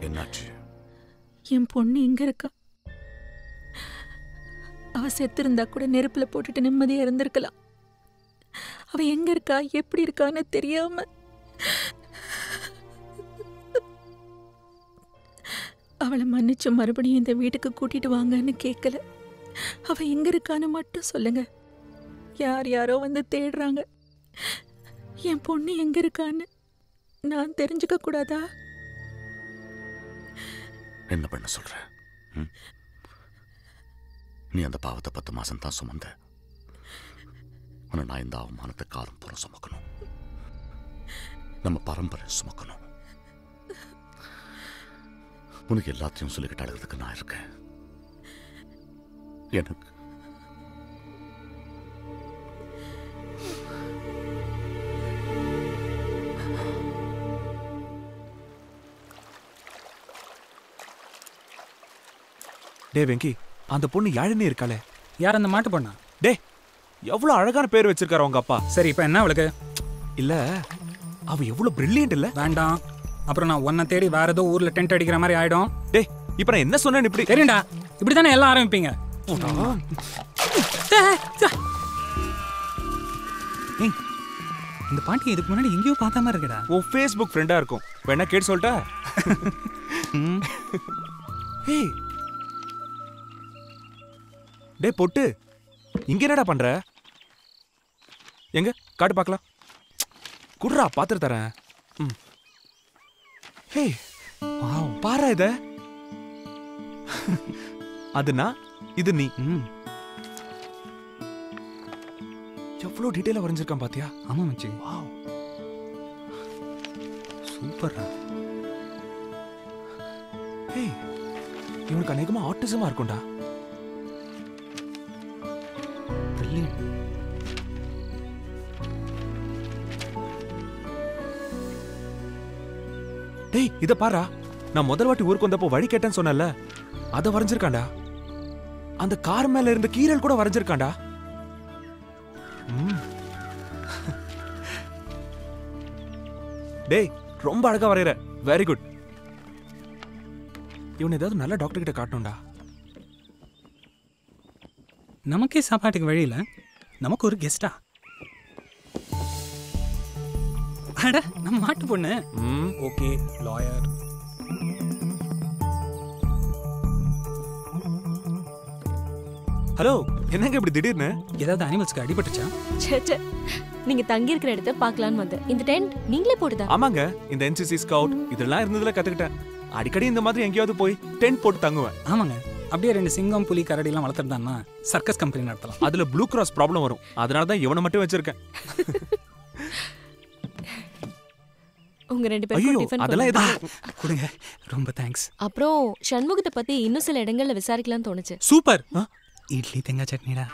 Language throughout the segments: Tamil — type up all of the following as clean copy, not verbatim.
என்னாச்சு? என் பொண்ணு எங்க இருக்கா? அவ செத்திருந்தா கூட நெருப்புல போட்டுட்டு நிம்மதியா இருந்திருக்கலாம். அவ எங்க இருக்கா, எப்படி இருக்கான்னு தெரியாம அவளை மன்னிச்சு மறுபடியும் இந்த வீட்டுக்கு கூட்டிட்டு வாங்கன்னு கேட்கல. அவ எங்க இருக்கான்னு மட்டும் சொல்லுங்க. யார் யாரோ வந்து தேடுறாங்க. என் பொண்ணு எங்க இருக்கான்னு நான் தெரிஞ்சுக்க கூடாதா? என்ன பண்ண சொல்ற? நீ அந்த பாவத்தை 10 மாசம் தான் சுமந்த. ஆனா நான் இந்த அவமானத்தை காலம் பூரா சுமக்கணும். நம்ம பரம்பரை சுமக்கணும். உனக்கு எல்லாத்தையும் சொல்லிக்கிட்டு அழுகிறதுக்கு நான் இருக்கேன். எனக்கு டே வெங்கி, அந்த பொண்ணு யாழினி இருக்காளே. யார் அந்த மாட்டு பொண்ணா? டே, எவ்வளவு அழகான பேர் வச்சிருக்காரு உங்க அப்பா. சரி, இப்ப என்ன அவளுக்கு? இல்ல, அவ எவ்வளவு பிரில்லியன்ட் இல்ல? வேண்டாம், அப்புறம் நான் உன்னை தேடி வேற ஏதோ ஊர்ல டென்ட் அடிக்கிற மாதிரி ஆயிடும். டே, இப்ப நான் என்ன சொன்னேன்னு இப்படி தெரியும்டா. இப்படித்தானே எல்லாம் ஆரம்பிப்பீங்க. இந்த பாட்டி இதுக்கு முன்னாடி எங்கேயோ பார்த்த மாதிரி இருக்கடா. உன் ஃபேஸ்புக் ஃப்ரெண்டா இருக்கும். வேணா கேட்டு சொல்லிட்டா? ஏய், டே பொட்டு, இங்க என்னடா பண்ற? எங்க காட்டு பார்க்கலாம். குடுறா, பாத்துட்டு தரேன். ஹே, பாரு இத. அதுனா இது நீ. எவ்வளவு டீடைலா வரைஞ்சிருக்கான் பாத்தியா? ஆமா மச்சி. வாவ், சூப்பர்ரா. ஹே, இவனுக்கு அநேகமா ஆட்டிசமா இருக்கும்டா. டேய், இத பாரா. நான் முதல் வாட்டி ஊருக்கு வந்தப்போ வழி கேட்டேன்னு சொன்னல, அத வரைஞ்சிருக்காண்டா. அந்த கார் மேல இருந்த கீரல் கூட வரைஞ்சிருக்காண்டா. டேய், ரொம்ப அழகா வரையற. Very good. இவன் ஏதாவது நல்ல டாக்டர் கிட்ட காட்டணும்டா. நமக்கே சாப்பாட்டுக்கு வழியில நமக்கு ஒரு கெஸ்டா. அட, நம்ம மாட்டு பொண்ணு. Okay, lawyer. ஹலோ, என்னங்க இப்படி திடீர்னு? ஏதாவது அனிமல்ஸ்க்கு அடிபட்டுச்சா? சே, நீங்க தங்கி இருக்கிற இடத்தை பார்க்கலான்னு வந்தேன். இந்த டென்ட் நீங்களே போட்டுதா? ஆமாங்க, இந்த NCC ஸ்கவுட் இதெல்லாம் இருந்ததுல கத்துக்கிட்டேன். அடிக்கடி இந்த மாதிரி எங்கேயாவது போய் டென்ட் போட்டு தங்குவேன். ஆமாங்க, அப்படியே 2 சிங்கம் புலி கரடி எல்லாம் வளர்த்துட்டான்னா சர்க்கஸ் கம்பெனி நடத்தலாம். அதுல ப்ளூ கிராஸ் ப்ராப்ளம் வரும். அதனால தான் இவனை மட்டும் வச்சிருக்கேன். உங்க 2 பேரும் டிஃபன் அதெல்லாம் எது கொடுங்க. ரொம்ப தேங்க்ஸ். அப்புறம் சண்முகத்தை பத்தி இன்னும் சில இடங்கள்ல விசாரிக்கலாம்னு தோணுச்சு. சூப்பர். இட்லி தேங்காய் சட்னிடா.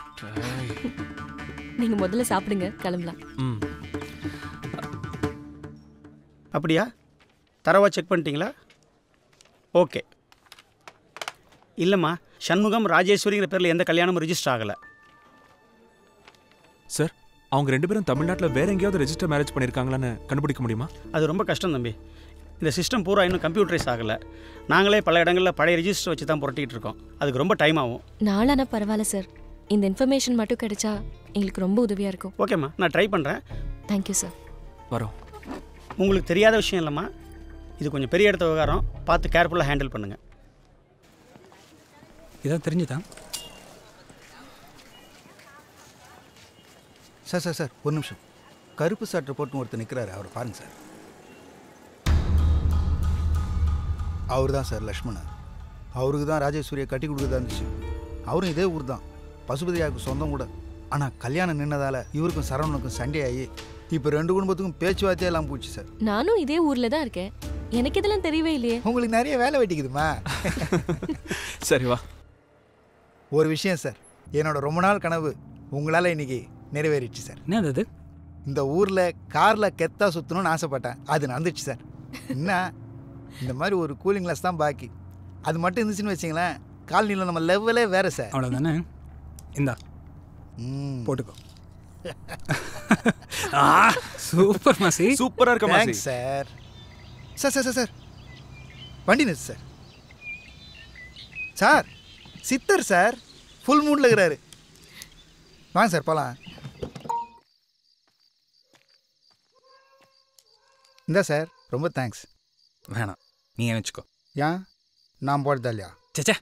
நீங்க முதல்ல சாப்பிடுங்க, கிளம்பலாம். அப்படியா? தரவா செக் பண்ணிட்டீங்களா? ஓகே. இல்லைம்மா, சண்முகம் ராஜேஸ்வரிங்கிற பேரில் எந்த கல்யாணமும் ரிஜிஸ்டர் ஆகலை. சார், அவங்க 2 பேரும் தமிழ்நாட்டில் வேற எங்கேயாவது ரெஜிஸ்டர் மேரேஜ் பண்ணியிருக்காங்களான்னு கண்டுபிடிக்க முடியுமா? அது ரொம்ப கஷ்டம் தம்பி. இந்த சிஸ்டம் பூரா இன்னும் கம்ப்யூட்டரைஸ் ஆகலை. நாங்களே பல இடங்களில் பழைய ரிஜிஸ்டர் வச்சு தான் புரட்டிகிட்டு இருக்கோம். அதுக்கு ரொம்ப டைம் ஆகும். நாளானா பரவாயில்ல சார். இந்த இன்ஃபர்மேஷன் மட்டும் கிடைச்சா எங்களுக்கு ரொம்ப உதவியாக இருக்கும். ஓகேம்மா, நான் ட்ரை பண்ணுறேன். Thank you sir. வரோம். உங்களுக்கு தெரியாத விஷயம் இல்லைம்மா, இது கொஞ்சம் பெரிய இடத்த விவகாரம். பார்த்து கேர்ஃபுல்லாக ஹேண்டில் பண்ணுங்கள். இதான் தெரிஞ்சுதான். சார் சார் சார், ஒரு நிமிஷம். கருப்பு சட்டை போட்டு ஒருத்தர் நிற்கிறாரு, அவர் பாருங்க சார். அவர் தான் சார் லக்ஷ்மணன். அவருக்கு தான் ராஜேஸ்வரியை கட்டி கொடுக்குறதா இருந்துச்சு. அவரும் இதே ஊர் தான், பசுபதியாவுக்கு சொந்தம் கூட. ஆனால் கல்யாணம் நின்னதால் இவருக்கும் சரவணனுக்கும் சண்டே ஆகி இப்போ 2 குடும்பத்துக்கும் பேச்சுவார்த்தையே எல்லாம் போச்சு சார். நானும் இதே ஊரில் தான் இருக்கேன். எனக்கு இதெல்லாம் தெரியவே இல்லையே. உங்களுக்கு நிறைய வேலை வெட்டிக்குதுமா. சரி வா. ஒரு விஷயம் சார், என்னோட ரொம்ப நாள் கனவு உங்களால் இன்னைக்கு நிறைவேறிடுச்சு சார். என்னது அது? இந்த ஊரில் காரில் கெத்தா சுற்றணும்னு ஆசைப்பட்டேன். அது நடந்துச்சு சார். என்ன, இந்த மாதிரி ஒரு கூலிங் கிளாஸ் தான் பாக்கி. அது மட்டும் இருந்துச்சுன்னு வச்சிங்களேன், காலனியில் நம்ம லெவலே வேறு சார். அவ்வளோதானே? இந்தா போட்டுக்கோ. சூப்பர் மாசி. சூப்பராக இருக்க மாசி sir. Sir sir sir sir வண்டி நிறுத்து சார். சார் சித்தர் சார் ஃபுல் மூடில் இருக்கிறாரு. வாங்க சார் போகலாம். இந்தா சார், ரொம்ப தேங்க்ஸ். வேணாம், நீ வச்சுக்கோ. ஏன் நான் போடுறதா இல்லையா? சேச்சே,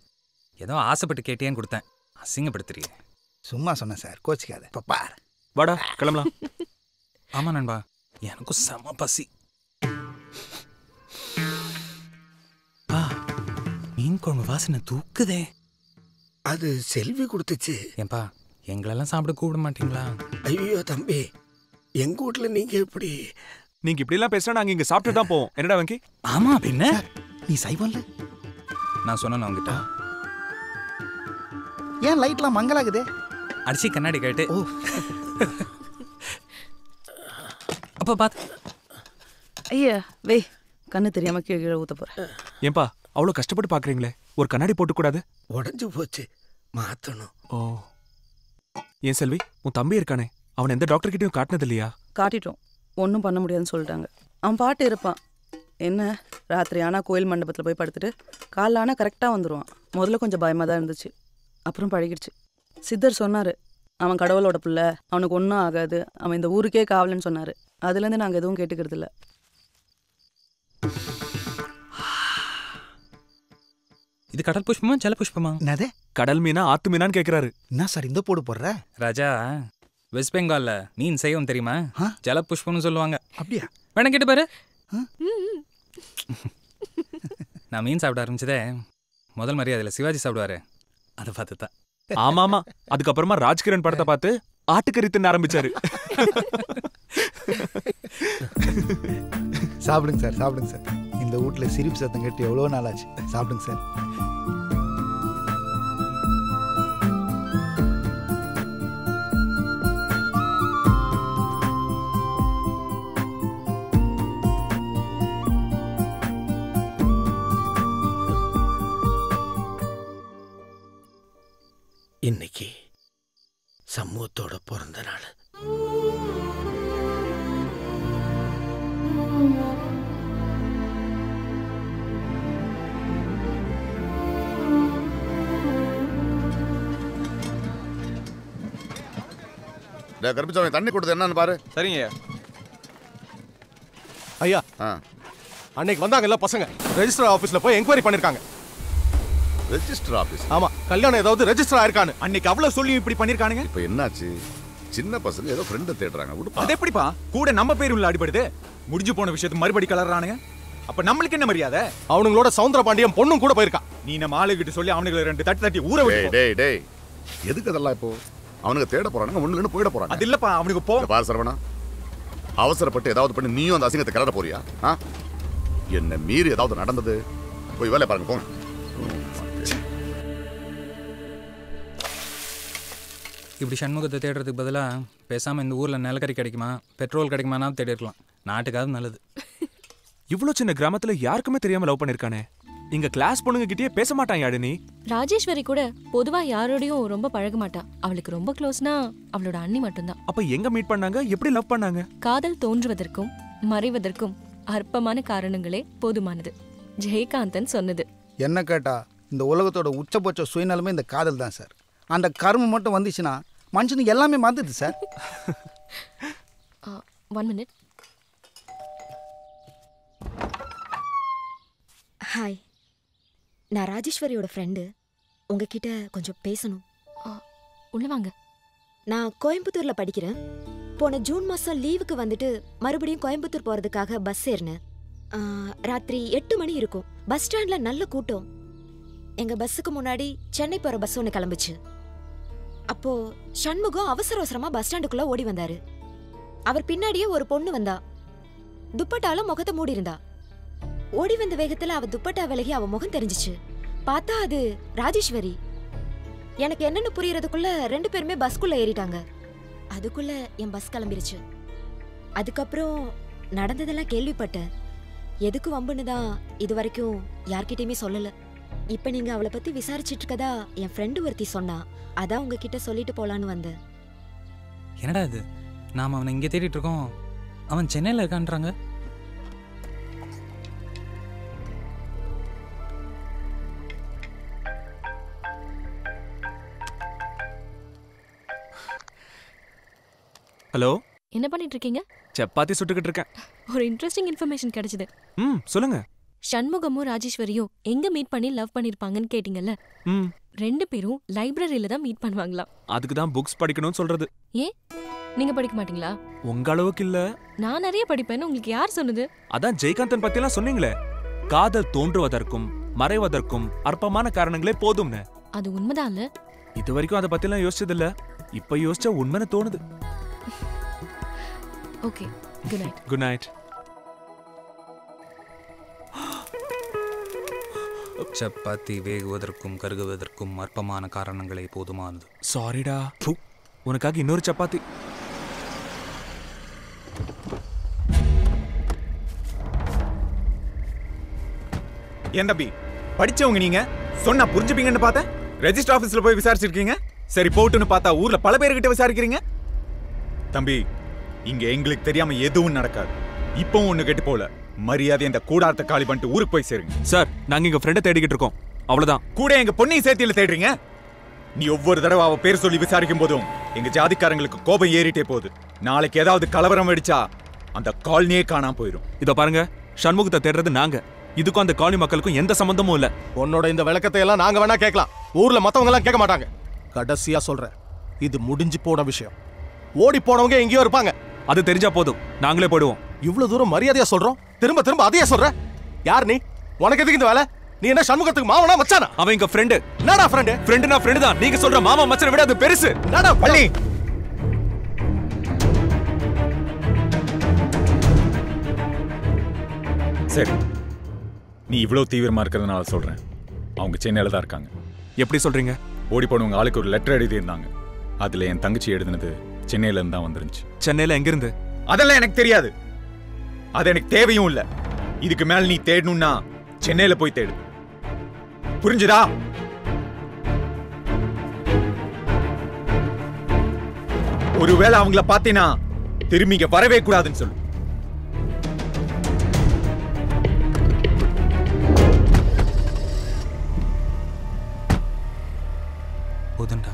ஏதோ ஆசைப்பட்டு கேட்டேன்னு கொடுத்தேன். அசிங்கப்படுத்துறியே. சும்மா சொன்னேன் சார், கோச்சிக்காத. இப்போ பார். வாடா கிளம்பலாம். ஆமா நண்பா, எனக்கும் செம பசி. மீன் குழம்பு வாசனை தூக்குதே. அது செல்வி கொடுத்துச்சு. ஏன்பா, எங்களெல்லாம் சாப்பிட கூப்பிட மாட்டீங்களா? ஐயோ தம்பி, எங்க வீட்டில் நீங்க எப்படி? நீங்க இப்படி எல்லாம் பேசினா நாங்க இங்க சாப்பிட்டு தான் போவோம். என்னடா வங்கி? ஆமா பின்ன. நீ சைவம்ல? நான் சொன்னேன் அவங்ககிட்ட. ஏன் லைட்லாம் மங்கலாகுதே? அடிச்சு கண்ணாடி கேட்டு. ஓ அப்ப பாத்து. ஐயா வே, கண்ணு தெரியாம கீழே ஊத்த போறேன். ஏன்பா அவ்வளவு கஷ்டப்பட்டு பாக்குறீங்களே, ஒரு கண்ணாடி போட்டு கூடாது? உடஞ்சு போச்சு, மாத்தணும். ஓ, ஏன் செல்வி, உன் தம்பி இருக்கானே, அவன் எந்த டாக்டர் கிட்டயும் காட்டினது இல்லையா? காட்டிட்டோம், ஒன்றும் பண்ண முடியாதுன்னு சொல்லிட்டாங்க. அவன் பாட்டு இருப்பான். என்ன, ராத்திரி ஆனால் கோயில் மண்டபத்தில் போய் படுத்துட்டு காலைல ஆனால் கரெக்டாக வந்துடுவான். முதல்ல கொஞ்சம் பயமாக தான் இருந்துச்சு, அப்புறம் பழகிடுச்சு. சித்தர் சொன்னார், அவன் கடவுளோட பிள்ளை, அவனுக்கு ஒன்றும் ஆகாது, அவன் இந்த ஊருக்கே காவலன்னு சொன்னார். அதுலேருந்து நாங்கள் எதுவும் கேட்டுக்கிறது இல்லை. இது கடல் புஷ்பமா ஜல புஷ்பமா? என்னதே? கடல் மீனா ஆத்து மீனான்னு கேக்குறாரு. என்ன சார் இந்த போடு போடுற? ராஜா, வெஸ்ட் பெங்கால்ல மீன் செய்யும் தெரியுமா? ஜல புஷ்பம்னு சொல்லுவாங்க. அப்படியா? வேணா கேட்டு பாரு. நான் மீன் சாப்பிட ஆரம்பிச்சதே முதல் மரியாதையில் சிவாஜி சாப்பிடுவாரு, அதை பார்த்து தான். ஆமா ஆமா, அதுக்கப்புறமா ராஜ்கிரண் படத்தை பார்த்து ஆட்டுக்கறி தின்ன ஆரம்பிச்சாரு. சாப்பிடுங்க சார், சாப்பிடுங்க சார். இந்த வீட்டில் சிரிப்பு சத்தம் கட்டி எவ்வளோ நாள் ஆச்சு. சாப்பிடுங்க சார். இன்னைக்கு சமூகத்தோட பிறந்த நாள். கருப்பிச்சவன் தண்ணி கொடுத்து என்னன்னு பாரு. சரிங்க ஐயா. அன்னைக்கு வந்தாங்கல்ல பசங்க, ரெஜிஸ்டர் ஆபீஸ்ல போய் என்கொயரி பண்ணிருக்காங்க. Register office? ஆமா, கல்யாணம் ஏதாவது ரெஜிஸ்டர் ஆயிருக்கானு. அன்னைக்கு அவ்வளவு சொல்லி இப்படி பண்ணிருக்கானுங்க. இப்ப என்னாச்சு? சின்ன பசங்க ஏதோ ஃப்ரெண்ட தேடுறாங்க. அது எப்படிப்பா கூட நம்ம பேர் உள்ள அடிபடுது? முடிஞ்சு போன விஷயத்துக்கு மறுபடி கலறானுங்க. அப்ப நம்மளுக்கு என்ன மரியாதை? அவனுங்களோட சவுந்தர பாண்டியம் பொண்ணும் கூட போயிருக்கான். நீ நம்ம ஆளுகிட்ட சொல்லி அவனுங்களை 2 தட்டி தட்டி ஊற விட்டு. டேய் டேய், எதுக்கு அதெல்லாம்? இப்போ அவனுக்கு தேட போறானுங்க, ஒண்ணுல இருந்து போயிட போறாங்க. அது இல்லப்பா, அவனுக்கு போ. பாரு சரவணா, அவசரப்பட்டு ஏதாவது பண்ணி நீயும் அந்த அசிங்கத்தை கிளற போறியா? என்ன மீறி ஏதாவது நடந்தது, போய் வேலை பாருங்க போங்க. இப்படி சண்முகத்தை தேடுறதுக்கு பதிலாக பேசாமல் இந்த ஊரில் நிலக்கரி கிடைக்குமா, பெட்ரோல் கிடைக்குமானா தேடி இருக்கலாம். நாட்டுக்காவது நல்லது. இவ்வளோ சின்ன கிராமத்துல யாருக்குமே தெரியாம லவ் பண்ணிருக்கானே. இங்க கிளாஸ் பொண்ணுங்க கிட்டயே பேச மாட்டான் யாரு நீ? ராஜேஸ்வரி கூட பொதுவா யாரோடையும் ரொம்ப பழக மாட்டா. அவளுக்கு ரொம்ப க்ளோஸ்னா அவளோட அண்ணி மட்டும்தான். அப்ப எங்க மீட் பண்ணாங்க, எப்படி லவ் பண்ணாங்க? காதல் தோன்றுவதற்கும் மறைவதற்கும் அற்பமான காரணங்களே போதுமானது, ஜெயகாந்தன் சொன்னது. என்ன கேட்டா இந்த உலகத்தோட உச்சபட்ச சுயநலமே இந்த காதல் தான் சார். அந்த கர்மம் மட்டும் வந்துச்சுன்னா மனுஷனுக்கு எல்லாமே மறந்துது சார். 1 minute. ஹாய், நான் ராஜேஸ்வரியோட ஃப்ரெண்டு. உங்ககிட்ட கொஞ்சம் பேசணும். உள்ள வாங்க. நான் கோயம்புத்தூரில் படிக்கிறேன். போன ஜூன் மாதம் லீவுக்கு வந்துட்டு மறுபடியும் கோயம்புத்தூர் போகிறதுக்காக பஸ் ஏறினேன். ராத்திரி 8 மணி இருக்கும். பஸ் ஸ்டாண்டில் நல்ல கூட்டம். எங்கள் பஸ்ஸுக்கு முன்னாடி சென்னை போகிற பஸ் ஒன்று கிளம்புச்சு. அப்போது சண்முகம் அவசர அவசரமாக பஸ் ஸ்டாண்டுக்குள்ளே ஓடி வந்தார். அவர் பின்னாடியே ஒரு பொண்ணு வந்தா. துப்பட்டால முகத்தை மூடி இருந்தா. ஓடி வந்த வேகத்துல அவ துப்பட்டா விலகி அவ முகம் தெரிஞ்சிச்சு. பார்த்தா அது ராஜேஸ்வரி. எனக்கு என்னன்னு புரியறதுக்குள்ள 2 பேருமே பஸ்குள்ள ஏறிட்டாங்க. அதுக்குள்ள என் பஸ் கிளம்பிருச்சு. அதுக்கப்புறம் நடந்ததெல்லாம் கேள்விப்பட்டேன். எதுக்கு வம்புன்னு தான் இது வரைக்கும் யார்கிட்டயுமே சொல்லல. இப்ப நீங்க அவளை பத்தி விசாரிச்சுட்டு இருக்கதா என் ஃப்ரெண்டு ஒருத்தி சொன்னா. அதான் உங்ககிட்ட சொல்லிட்டு போலான்னு வந்தேன். என்னடா இது, நாம அவனை இங்கே தேடிட்டு இருக்கோம், அவன் சென்னையில் இருக்கான்றாங்க. ஹலோ, என்ன பண்ணிட்டு இருக்கீங்க? சப்பாத்தி சுட்டுக்கிட்டு இருக்கேன். ஒரு இன்ட்ரெஸ்டிங் இன்ஃபர்மேஷன் கிடைச்சது. சொல்லுங்க. சண்முகமும் ராஜேஸ்வரியும் எங்க மீட் பண்ணி லவ் பண்ணிருப்பாங்கன்னு கேட்டீங்கல்ல? 2 பேரும் லைப்ரரியில தான் மீட் பண்ணுவாங்களாம். அதுக்கு தான் புக்ஸ் படிக்கணும்னு சொல்றது. ஏன் நீங்க படிக்க மாட்டீங்களா? உங்க அளவுக்கு இல்ல. நான் நிறைய படிப்பேன்னு உங்களுக்கு யார் சொன்னது? அதான் ஜெயகாந்தன் பத்தி எல்லாம் சொன்னீங்களே. காதல் தோன்றுவதற்கும் மறைவதற்கும் அற்பமான காரணங்களே போதும்னு. அது உண்மைதான் இல்ல? இது வரைக்கும் அதை பத்தி எல்லாம் யோசிச்சது இல்ல. இப்ப யோசிச்சா உண்மைன்னு தோணுது. Okay, good night. Good night. Chapati வேகுவதற்கும் கருகுவதற்கும் அற்பமான காரணங்களே போதுமானது. சாரிடா, உனக்காக இன்னொரு சப்பாத்தி. ஏன் தம்பி, படிச்சவங்க நீங்க, சொன்னா புரிஞ்சுப்பீங்கன்னு பார்த்தேன். ரெஜிஸ்டர் ஆபீஸ்ல போய் விசாரிச்சிருக்கீங்க. சரி போட்டுன்னு பார்த்தா ஊர்ல பல பேர்கிட்ட விசாரிக்கிறீங்க. தம்பி, இங்க எங்களுக்கு தெரியாம எதுவும் நடக்காது. இப்பவும் ஒண்ணு கேட்டு போல, மரியாதை இந்த கூடாரத்தை காலி பண்ணிட்டு ஊருக்கு போய் சேருங்க. சார், நாங்க எங்க ஃப்ரெண்டை தேடிக்கிட்டு இருக்கோம், அவ்வளவுதான். கூட எங்க பொண்ணையும் சேர்த்தியில தேடுறீங்க. நீ ஒவ்வொரு தடவை அவ பேர் சொல்லி விசாரிக்கும் போதும் எங்க ஜாதிக்காரங்களுக்கு கோபம் ஏறிட்டே போகுது. நாளைக்கு ஏதாவது கலவரம் வெடிச்சா அந்த காலனியே காணாம போயிடும். இதோ பாருங்க, சண்முகத்தை தேடுறது நாங்க. இதுக்கும் அந்த காலனி மக்களுக்கும் எந்த சம்பந்தமும் இல்ல. உன்னோட இந்த விளக்கத்தை எல்லாம் நாங்க வேணா கேட்கலாம், ஊர்ல மத்தவங்க எல்லாம் கேட்க மாட்டாங்க. கடைசியா சொல்றேன், இது முடிஞ்சு போன விஷயம். ஓடி போனவங்க எங்கேயோ இருப்பாங்க. அது தெரிஞ்சா போதும், நாங்களே போயிடுவோம். இவ்வளவு தூரம் மரியாதையா சொல்றோம், திரும்ப திரும்ப அதையே சொல்ற. யார் நீ? உனக்கு எதுக்கு இந்த வேலை? நீ என்ன சண்முகத்துக்கு மாவனா மச்சானா? அவன் எங்க ஃப்ரெண்டு. என்னடா ஃப்ரெண்டு? ஃப்ரெண்டுனா ஃப்ரெண்டு தான். நீங்க சொல்ற மாமா மச்சானை விட அது பெருசு. என்னடா பள்ளி? சரி, நீ இவ்வளவு தீவிரமா இருக்கிறதுனால சொல்றேன். அவங்க சென்னையில தான் இருக்காங்க. எப்படி சொல்றீங்க? ஓடி போனவங்க ஆளுக்கு ஒரு லெட்டர் எழுதியிருந்தாங்க. அதுல என் தங்கச்சி எழுதினது சென்னையில இருந்து தான் வந்துருந்துச்சு. சென்னையில எங்க இருந்து? அதெல்லாம் எனக்கு தெரியாது. அது எனக்கு தேவையும் இல்ல. இதுக்கு மேல நீ தேடணும்னா சென்னையில போய் தேடு. புரிஞ்சுதா? ஒருவேளை அவங்கள பார்த்தீனா திரும்பி இங்க வரவே கூடாதுன்னு சொல்லு. போதுண்டா,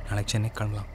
நாளைக்கு சென்னை கிளம்பலாம்.